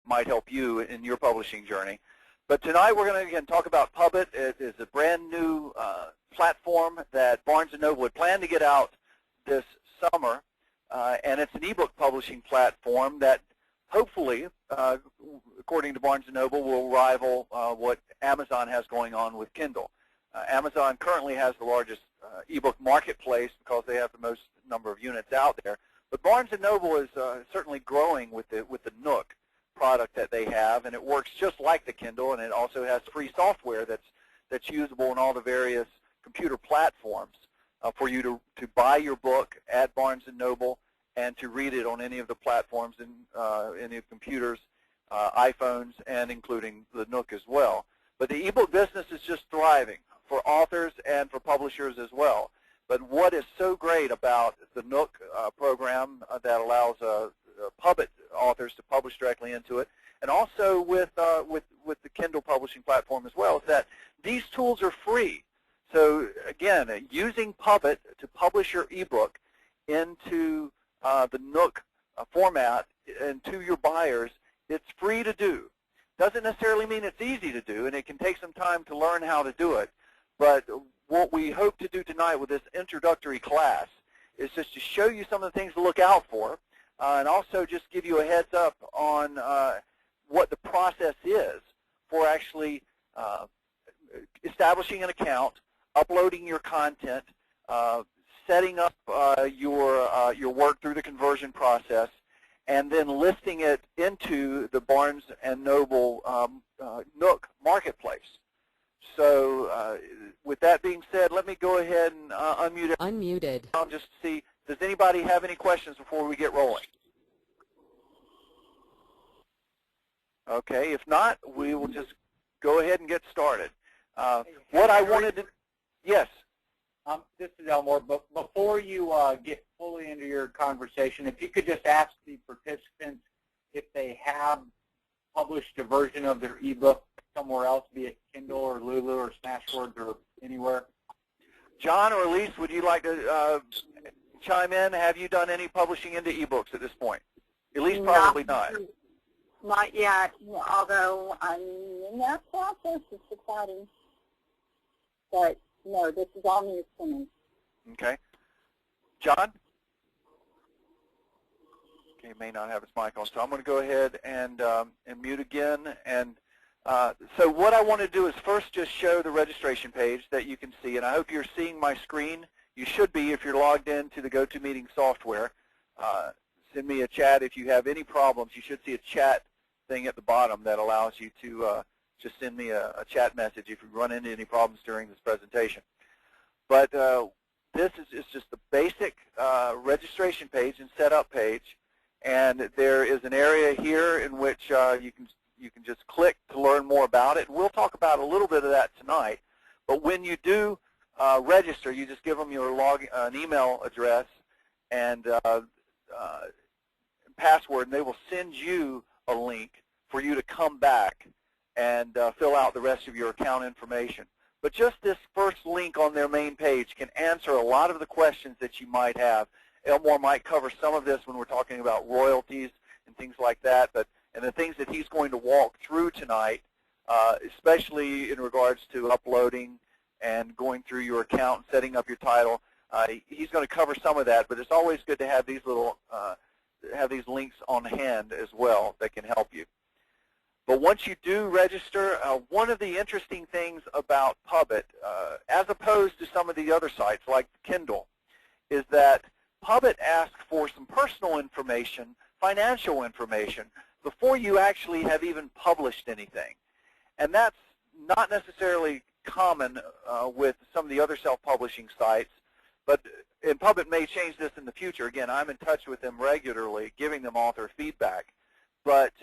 might help you in your publishing journey. But tonight we're going to again talk about PubIt. It is a brand new platform that Barnes & Noble had planned to get out this summer, and it's an ebook publishing platform that hopefully, according to Barnes & Noble, will rival what Amazon has going on with Kindle. Amazon currently has the largest ebook marketplace because they have the most number of units out there. But Barnes & Noble is certainly growing with the Nook product that they have, and it works just like the Kindle, and it also has free software that's usable in all the various computer platforms for you to buy your book at Barnes & Noble and to read it on any of the platforms in any of computers, iPhones, and including the Nook as well. But the ebook business is just thriving for authors and for publishers as well. But what is so great about the Nook program that allows PubIt authors to publish directly into it, and also with the Kindle publishing platform as well, is that these tools are free. So again, using PubIt to publish your ebook into the Nook format and to your buyers, it's free to do. Doesn't necessarily mean it's easy to do, and it can take some time to learn how to do it. But what we hope to do tonight with this introductory class is just to show you some of the things to look out for, and also just give you a heads up on what the process is for actually establishing an account, uploading your content, setting up your work through the conversion process, and then listing it into the Barnes & Noble Nook marketplace. So with that being said, let me go ahead and unmute it. Unmuted. I'll just see, does anybody have any questions before we get rolling? Okay, if not, we will just go ahead and get started. What I wanted to, yes? This is Elmore, but before you get fully into your conversation, if you could just ask the participants if they have published a version of their ebook somewhere else, be it Kindle or Lulu or Smashwords or anywhere. John or Elise, would you like to chime in? Have you done any publishing into ebooks at this point? Elise, probably not. Not yet, although I'm in that process. It's exciting. But no, this is all news to me. Okay. John? Okay, may not have his mic on, so I'm going to go ahead and mute again. And so what I want to do is first just show the registration page that you can see, and I hope you're seeing my screen. You should be if you're logged into the GoToMeeting software. Send me a chat if you have any problems. You should see a chat thing at the bottom that allows you to just send me a chat message if you run into any problems during this presentation. But this is just the basic registration page and setup page, and there is an area here in which you can just click to learn more about it. And we'll talk about a little bit of that tonight. But when you do register, you just give them your an email address and password, and they will send you a link for you to come back and fill out the rest of your account information. But just this first link on their main page can answer a lot of the questions that you might have. Elmore might cover some of this when we're talking about royalties and things like that, and the things that he's going to walk through tonight, especially in regards to uploading and going through your account and setting up your title, he's going to cover some of that, but it's always good to have these little these links on hand as well that can help you. But once you do register, one of the interesting things about PubIt, as opposed to some of the other sites like Kindle, is that PubIt asks for some personal information, financial information, before you actually have even published anything. And that's not necessarily common with some of the other self-publishing sites, and PubIt may change this in the future. Again, I'm in touch with them regularly, giving them author feedback. But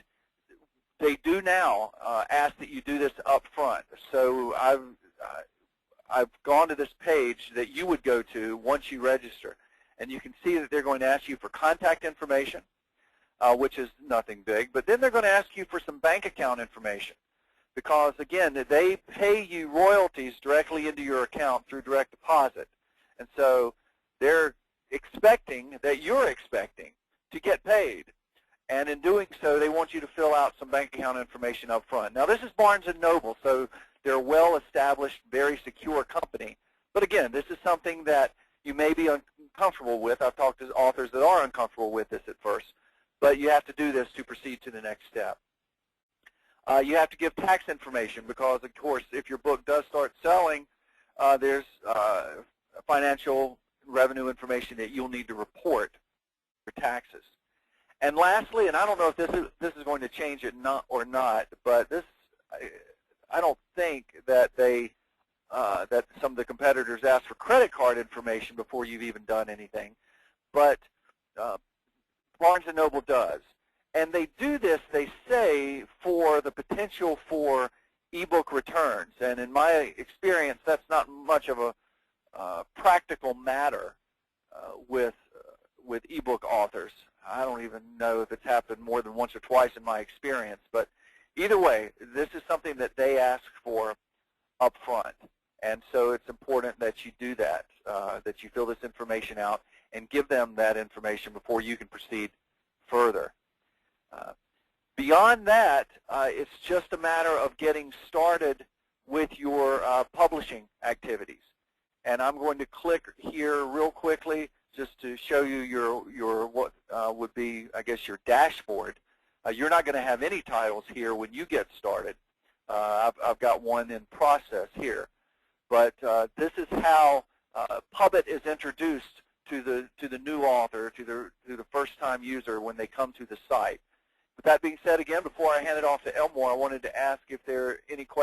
they do now ask that you do this up front. So I've gone to this page that you would go to once you register, and you can see that they're going to ask you for contact information, which is nothing big, but then they're going to ask you for some bank account information because, again, they pay you royalties directly into your account through direct deposit, and so they're expecting that you're expecting to get paid. And in doing so, they want you to fill out some bank account information up front. Now, this is Barnes & Noble, so they're a well-established, very secure company. But again, this is something that you may be uncomfortable with. I've talked to authors that are uncomfortable with this at first. But you have to do this to proceed to the next step. You have to give tax information because, of course, if your book does start selling, there's financial revenue information that you'll need to report for taxes. And lastly, and I don't know if this is going to change it or not, but this I don't think that that some of the competitors ask for credit card information before you've even done anything, but Barnes & Noble does. And they do this, they say, for the potential for ebook returns. And in my experience, that's not much of a practical matter with ebook authors. I don't even know if it's happened more than once or twice in my experience. But either way, this is something that they ask for up front. And so it's important that you do that, that you fill this information out and give them that information before you can proceed further. Beyond that, it's just a matter of getting started with your publishing activities. And I'm going to click here real quickly just to show you your what would be, I guess, your dashboard. You're not going to have any titles here when you get started. I've got one in process here. But this is how PubIt is introduced to the new author, to the first-time user when they come to the site. With that being said, again, before I hand it off to Elmore, I wanted to ask if there are any questions.